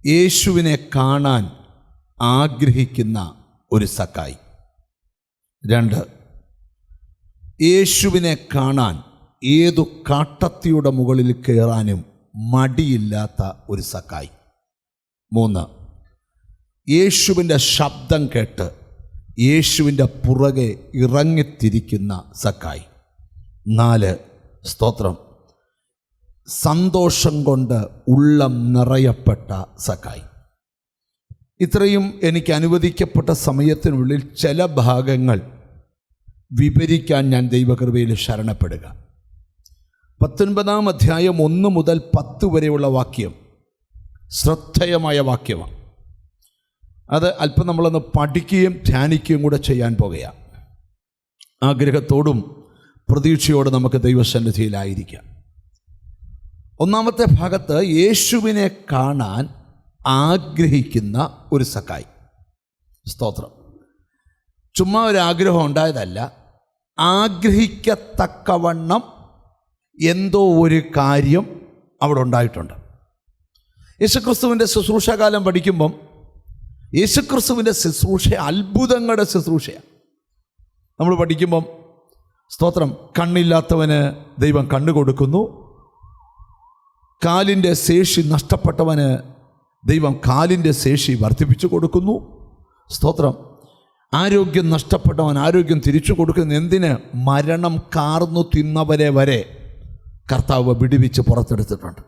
യേശുവിനെ കാണാൻ ആഗ്രഹിക്കുന്ന ഒരു സക്കായി. 2, യേശുവിനെ കാണാൻ ഏതു കാട്ടത്തിയുടെ മുകളിൽ കയറാനും മടിയില്ലാത്ത ഒരു സക്കായി. 3, യേശുവിൻ്റെ ശബ്ദം കേട്ട് യേശുവിൻ്റെ പുറകെ ഇറങ്ങിത്തിരിക്കുന്ന സക്കായി. 4, സ്തോത്രം, സന്തോഷം കൊണ്ട് ഉള്ളം നിറയപ്പെട്ട സക്കായി. ഇത്രയും എനിക്ക് അനുവദിക്കപ്പെട്ട സമയത്തിനുള്ളിൽ ചില ഭാഗങ്ങൾ വിവരിക്കാൻ ഞാൻ ദൈവകൃപയിൽ ശരണപ്പെടുക. 19-ാം അധ്യായം 1 മുതൽ 10 വരെയുള്ള വാക്യം ശ്രദ്ധേയമായ വാക്യമാണ്. അത് അല്പം നമ്മളൊന്ന് പഠിക്കുകയും ധ്യാനിക്കുകയും കൂടെ ചെയ്യാൻ പോകുകയാണ്. ആഗ്രഹത്തോടും പ്രതീക്ഷയോടും നമുക്ക് ദൈവസന്നിധിയിലായിരിക്കാം. 1-ാമത്തെ ഭാഗത്ത് യേശുവിനെ കാണാൻ ആഗ്രഹിക്കുന്ന ഒരു സക്കായി. സ്തോത്രം. ചുമ്മാ ഒരു ആഗ്രഹം ഉണ്ടായതല്ല, ആഗ്രഹിക്കത്തക്കവണ്ണം എന്തോ ഒരു കാര്യം അവിടെ ഉണ്ടായിട്ടുണ്ട്. യേശുക്രിസ്തുവിൻ്റെ ശുശ്രൂഷാകാലം പഠിക്കുമ്പം യേശുക്രിസ്തുവിൻ്റെ ശുശ്രൂഷ അത്ഭുതങ്ങളുടെ ശുശ്രൂഷയാണ്. നമ്മൾ പഠിക്കുമ്പം സ്തോത്രം, കണ്ണില്ലാത്തവന് ദൈവം കണ്ണ് കൊടുക്കുന്നു, കാലിൻ്റെ ശേഷി നഷ്ടപ്പെട്ടവന് ദൈവം കാലിൻ്റെ ശേഷി വർദ്ധിപ്പിച്ചു കൊടുക്കുന്നു. സ്തോത്രം, ആരോഗ്യം നഷ്ടപ്പെട്ടവൻ ആരോഗ്യം തിരിച്ചു കൊടുക്കുന്ന, എന്തിന്? മരണം കാർന്നു തിന്നവരെ വരെ കർത്താവ് വിടുവിച്ച് പുറത്തെടുത്തിട്ടുണ്ട്.